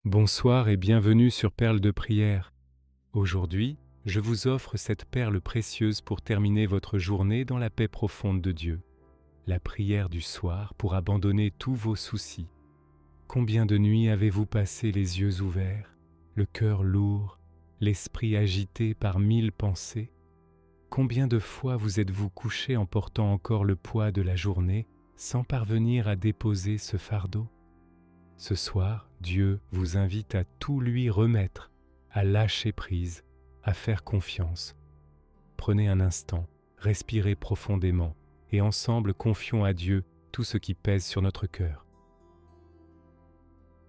Bonsoir et bienvenue sur Perle de prière. Aujourd'hui, je vous offre cette perle précieuse pour terminer votre journée dans la paix profonde de Dieu. La prière du soir pour abandonner tous vos soucis. Combien de nuits avez-vous passé les yeux ouverts, le cœur lourd, l'esprit agité par 1000 pensées? Combien de fois vous êtes-vous couché en portant encore le poids de la journée sans parvenir à déposer ce fardeau? Ce soir, Dieu vous invite à tout lui remettre, à lâcher prise, à faire confiance. Prenez un instant, respirez profondément et ensemble confions à Dieu tout ce qui pèse sur notre cœur.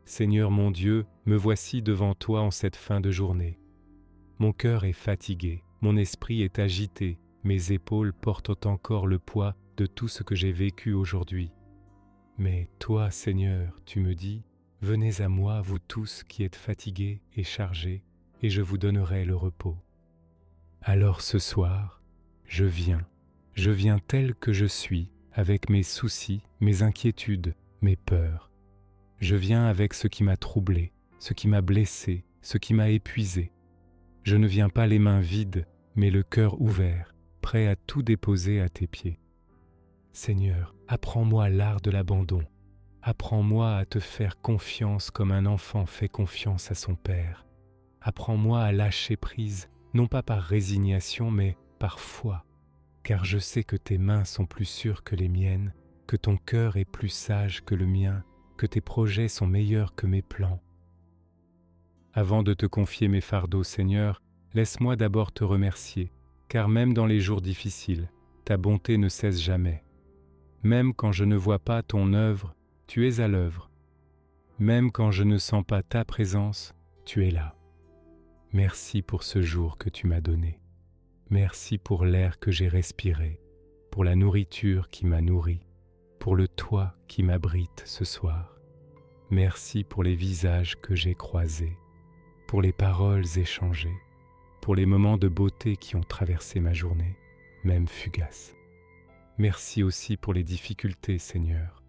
Seigneur mon Dieu, me voici devant toi en cette fin de journée. Mon cœur est fatigué, mon esprit est agité, mes épaules portent encore le poids de tout ce que j'ai vécu aujourd'hui. Mais toi, Seigneur, tu me dis, venez à moi, vous tous qui êtes fatigués et chargés, et je vous donnerai le repos. Alors ce soir, je viens tel que je suis, avec mes soucis, mes inquiétudes, mes peurs. Je viens avec ce qui m'a troublé, ce qui m'a blessé, ce qui m'a épuisé. Je ne viens pas les mains vides, mais le cœur ouvert, prêt à tout déposer à tes pieds. Seigneur, apprends-moi l'art de l'abandon. Apprends-moi à te faire confiance comme un enfant fait confiance à son père. Apprends-moi à lâcher prise, non pas par résignation, mais par foi, car je sais que tes mains sont plus sûres que les miennes, que ton cœur est plus sage que le mien, que tes projets sont meilleurs que mes plans. Avant de te confier mes fardeaux, Seigneur, laisse-moi d'abord te remercier, car même dans les jours difficiles, ta bonté ne cesse jamais. Même quand je ne vois pas ton œuvre, tu es à l'œuvre. Même quand je ne sens pas ta présence, tu es là. Merci pour ce jour que tu m'as donné. Merci pour l'air que j'ai respiré, pour la nourriture qui m'a nourri, pour le toit qui m'abrite ce soir. Merci pour les visages que j'ai croisés, pour les paroles échangées, pour les moments de beauté qui ont traversé ma journée, même fugace. Merci aussi pour les difficultés, Seigneur.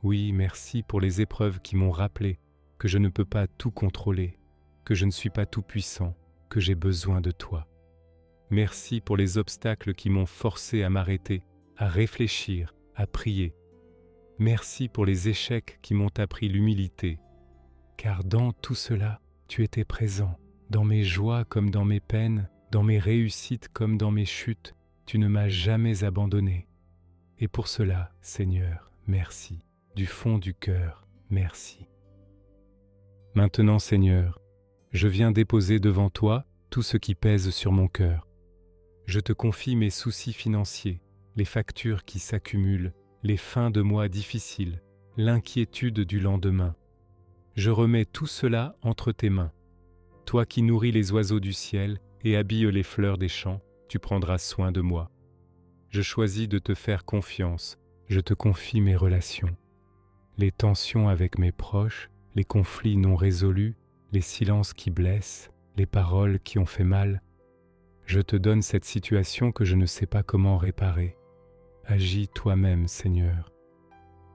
Oui, merci pour les épreuves qui m'ont rappelé que je ne peux pas tout contrôler, que je ne suis pas tout puissant, que j'ai besoin de toi. Merci pour les obstacles qui m'ont forcé à m'arrêter, à réfléchir, à prier. Merci pour les échecs qui m'ont appris l'humilité, car dans tout cela, tu étais présent, dans mes joies comme dans mes peines, dans mes réussites comme dans mes chutes, tu ne m'as jamais abandonné. Et pour cela, Seigneur, merci. Du fond du cœur, merci. Maintenant, Seigneur, je viens déposer devant toi tout ce qui pèse sur mon cœur. Je te confie mes soucis financiers, les factures qui s'accumulent, les fins de mois difficiles, l'inquiétude du lendemain. Je remets tout cela entre tes mains. Toi qui nourris les oiseaux du ciel et habilles les fleurs des champs, tu prendras soin de moi. Je choisis de te faire confiance, je te confie mes relations. Les tensions avec mes proches, les conflits non résolus, les silences qui blessent, les paroles qui ont fait mal. Je te donne cette situation que je ne sais pas comment réparer. Agis toi-même, Seigneur.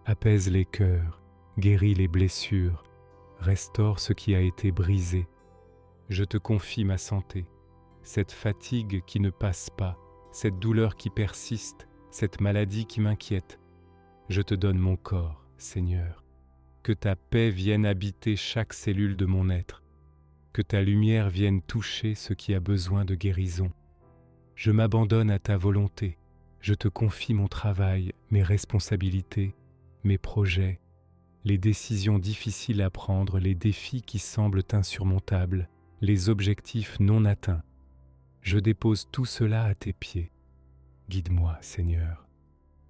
Apaise les cœurs, guéris les blessures, restaure ce qui a été brisé. Je te confie ma santé, cette fatigue qui ne passe pas, cette douleur qui persiste, cette maladie qui m'inquiète. Je te donne mon corps, Seigneur. Que ta paix vienne habiter chaque cellule de mon être. Que ta lumière vienne toucher ce qui a besoin de guérison. Je m'abandonne à ta volonté. Je te confie mon travail, mes responsabilités, mes projets, les décisions difficiles à prendre, les défis qui semblent insurmontables, les objectifs non atteints. Je dépose tout cela à tes pieds. Guide-moi, Seigneur.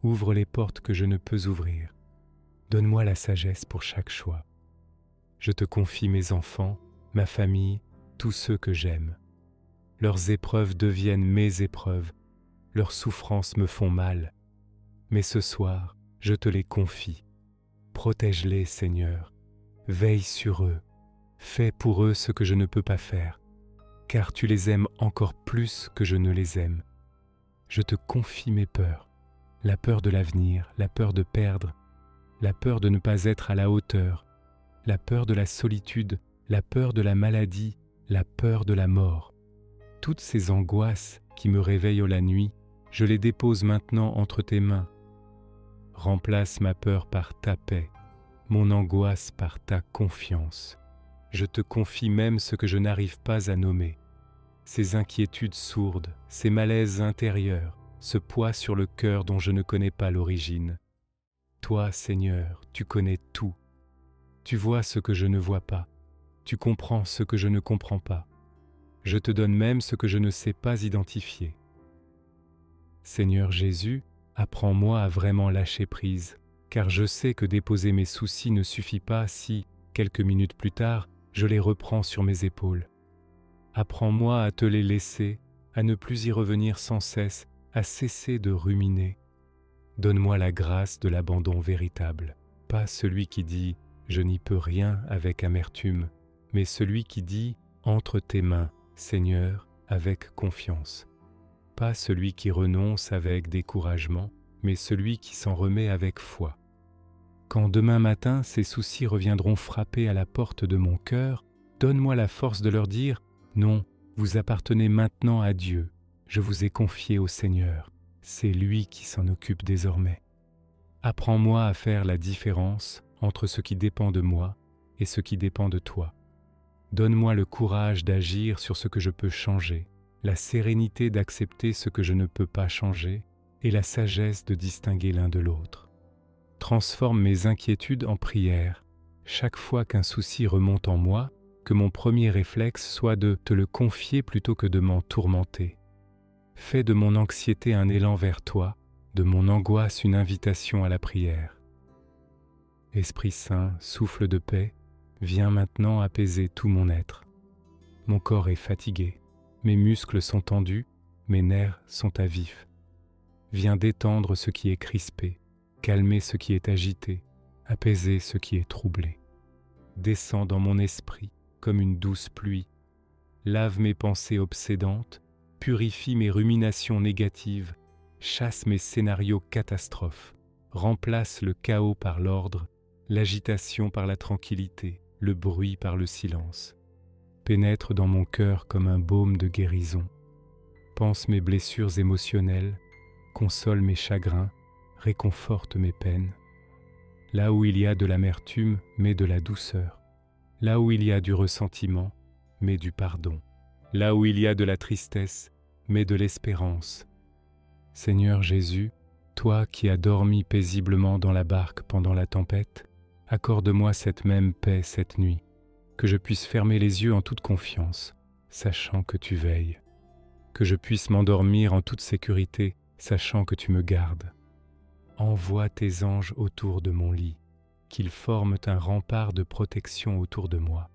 Ouvre les portes que je ne peux ouvrir. Donne-moi la sagesse pour chaque choix. Je te confie mes enfants, ma famille, tous ceux que j'aime. Leurs épreuves deviennent mes épreuves. Leurs souffrances me font mal. Mais ce soir, je te les confie. Protège-les, Seigneur. Veille sur eux. Fais pour eux ce que je ne peux pas faire, car tu les aimes encore plus que je ne les aime. Je te confie mes peurs, la peur de l'avenir, la peur de perdre, la peur de ne pas être à la hauteur, la peur de la solitude la peur de la maladie, la peur de la mort. Toutes ces angoisses qui me réveillent la nuit, je les dépose maintenant entre tes mains. Remplace ma peur par ta paix, mon angoisse par ta confiance. Je te confie même ce que je n'arrive pas à nommer. Ces inquiétudes sourdes, ces malaises intérieurs, ce poids sur le cœur dont je ne connais pas l'origine. Toi, Seigneur, tu connais tout. Tu vois ce que je ne vois pas. Tu comprends ce que je ne comprends pas. Je te donne même ce que je ne sais pas identifier. Seigneur Jésus, apprends-moi à vraiment lâcher prise, car je sais que déposer mes soucis ne suffit pas si, quelques minutes plus tard, je les reprends sur mes épaules. Apprends-moi à te les laisser, à ne plus y revenir sans cesse, à cesser de ruminer. Donne-moi la grâce de l'abandon véritable, pas celui qui dit « je n'y peux rien » avec amertume, mais celui qui dit « entre tes mains, Seigneur, avec confiance ». Pas celui qui renonce avec découragement, mais celui qui s'en remet avec foi. Quand demain matin ces soucis reviendront frapper à la porte de mon cœur, donne-moi la force de leur dire « Non, vous appartenez maintenant à Dieu, je vous ai confié au Seigneur, c'est lui qui s'en occupe désormais. Apprends-moi à faire la différence entre ce qui dépend de moi et ce qui dépend de toi. Donne-moi le courage d'agir sur ce que je peux changer, la sérénité d'accepter ce que je ne peux pas changer et la sagesse de distinguer l'un de l'autre. Transforme mes inquiétudes en prières. Chaque fois qu'un souci remonte en moi, que mon premier réflexe soit de te le confier plutôt que de m'en tourmenter. Fais de mon anxiété un élan vers toi, de mon angoisse une invitation à la prière. Esprit Saint, souffle de paix, viens maintenant apaiser tout mon être. Mon corps est fatigué, mes muscles sont tendus, mes nerfs sont à vif. Viens détendre ce qui est crispé, calmer ce qui est agité, apaiser ce qui est troublé. Descends dans mon esprit comme une douce pluie, lave mes pensées obsédantes, purifie mes ruminations négatives, chasse mes scénarios catastrophes, remplace le chaos par l'ordre, l'agitation par la tranquillité, le bruit par le silence. Pénètre dans mon cœur comme un baume de guérison. Pense mes blessures émotionnelles, console mes chagrins, réconforte mes peines. Là où il y a de l'amertume, mets de la douceur. Là où il y a du ressentiment, mets du pardon. Là où il y a de la tristesse, mets de l'espérance. Seigneur Jésus, toi qui as dormi paisiblement dans la barque pendant la tempête, accorde-moi cette même paix cette nuit, que je puisse fermer les yeux en toute confiance, sachant que tu veilles, que je puisse m'endormir en toute sécurité, sachant que tu me gardes. Envoie tes anges autour de mon lit, qu'ils forment un rempart de protection autour de moi,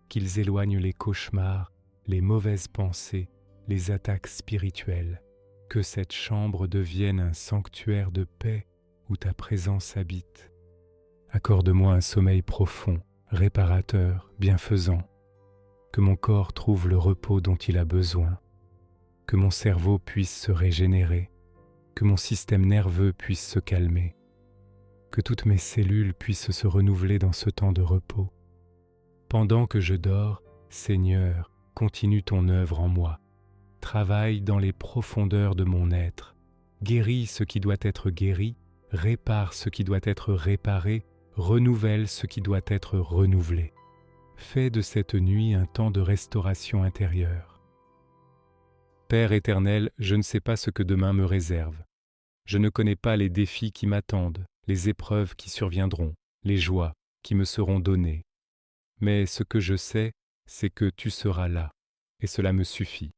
qu'ils éloignent les cauchemars, les mauvaises pensées, les attaques spirituelles, que cette chambre devienne un sanctuaire de paix où ta présence habite. Accorde-moi un sommeil profond, réparateur, bienfaisant, que mon corps trouve le repos dont il a besoin, que mon cerveau puisse se régénérer, que mon système nerveux puisse se calmer, que toutes mes cellules puissent se renouveler dans ce temps de repos. Pendant que je dors, Seigneur, continue ton œuvre en moi. Travaille dans les profondeurs de mon être. Guéris ce qui doit être guéri, répare ce qui doit être réparé, renouvelle ce qui doit être renouvelé. Fais de cette nuit un temps de restauration intérieure. Père éternel, je ne sais pas ce que demain me réserve. Je ne connais pas les défis qui m'attendent, les épreuves qui surviendront, les joies qui me seront données. Mais ce que je sais, c'est que tu seras là, et cela me suffit.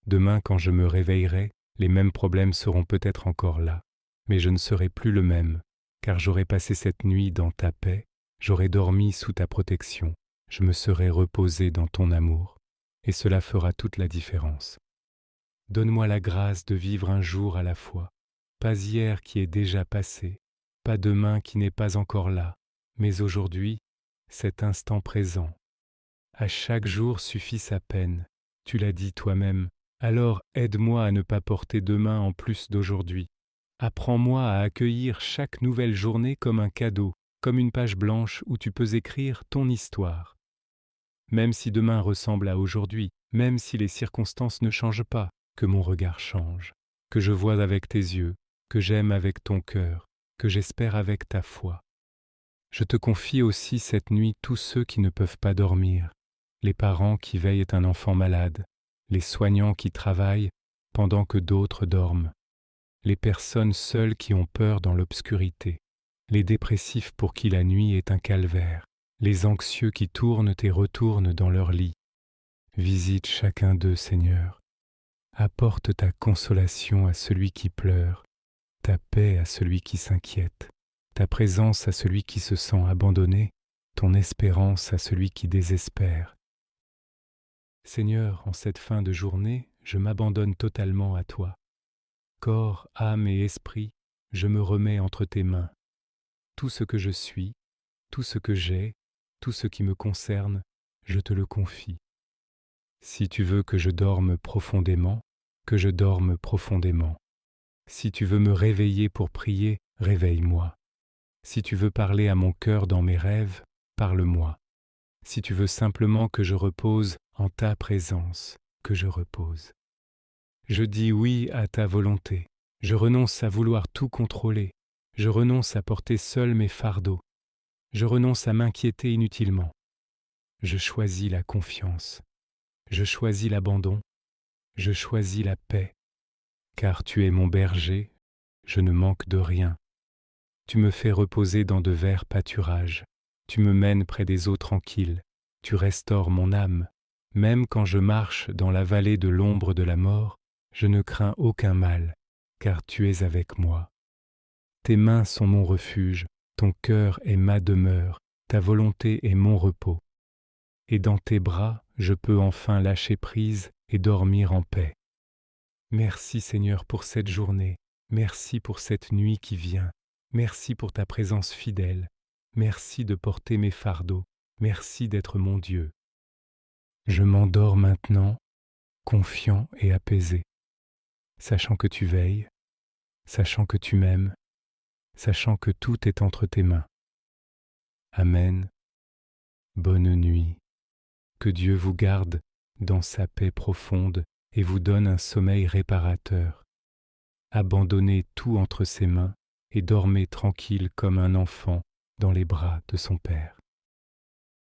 Demain, quand je me réveillerai, les mêmes problèmes seront peut-être encore là, mais je ne serai plus le même, car j'aurai passé cette nuit dans ta paix, j'aurai dormi sous ta protection, je me serai reposé dans ton amour, et cela fera toute la différence. Donne-moi la grâce de vivre un jour à la fois, pas hier qui est déjà passé, pas demain qui n'est pas encore là, mais aujourd'hui, cet instant présent. À chaque jour suffit sa peine, tu l'as dit toi-même, alors aide-moi à ne pas porter demain en plus d'aujourd'hui. Apprends-moi à accueillir chaque nouvelle journée comme un cadeau, comme une page blanche où tu peux écrire ton histoire. même si demain ressemble à aujourd'hui, même si les circonstances ne changent pas, que mon regard change, que je vois avec tes yeux, que j'aime avec ton cœur, que j'espère avec ta foi. Je te confie aussi cette nuit tous ceux qui ne peuvent pas dormir, les parents qui veillent un enfant malade, les soignants qui travaillent pendant que d'autres dorment, les personnes seules qui ont peur dans l'obscurité, les dépressifs pour qui la nuit est un calvaire, les anxieux qui tournent et retournent dans leur lit. Visite chacun d'eux, Seigneur. Apporte ta consolation à celui qui pleure, ta paix à celui qui s'inquiète, ta présence à celui qui se sent abandonné, ton espérance à celui qui désespère. Seigneur, en cette fin de journée, je m'abandonne totalement à toi. Corps, âme et esprit, je me remets entre tes mains. Tout ce que je suis, tout ce que j'ai, tout ce qui me concerne, je te le confie. Si tu veux que je dorme profondément, que je dorme profondément. Si tu veux me réveiller pour prier, réveille-moi. Si tu veux parler à mon cœur dans mes rêves, parle-moi. Si tu veux simplement que je repose en ta présence, que je repose. Je dis oui à ta volonté. Je renonce à vouloir tout contrôler. Je renonce à porter seul mes fardeaux. Je renonce à m'inquiéter inutilement. Je choisis la confiance. Je choisis l'abandon. Je choisis la paix. Car tu es mon berger, je ne manque de rien. Tu me fais reposer dans de verts pâturages. Tu me mènes près des eaux tranquilles. Tu restaures mon âme. Même quand je marche dans la vallée de l'ombre de la mort, je ne crains aucun mal, car tu es avec moi. Tes mains sont mon refuge, ton cœur est ma demeure, ta volonté est mon repos. Et dans tes bras, je peux enfin lâcher prise et dormir en paix. Merci Seigneur pour cette journée, merci pour cette nuit qui vient, merci pour ta présence fidèle, merci de porter mes fardeaux, merci d'être mon Dieu. Je m'endors maintenant, confiant et apaisé, sachant que tu veilles, sachant que tu m'aimes, sachant que tout est entre tes mains. Amen. Bonne nuit. Que Dieu vous garde dans sa paix profonde et vous donne un sommeil réparateur. Abandonnez tout entre ses mains et dormez tranquille comme un enfant dans les bras de son Père.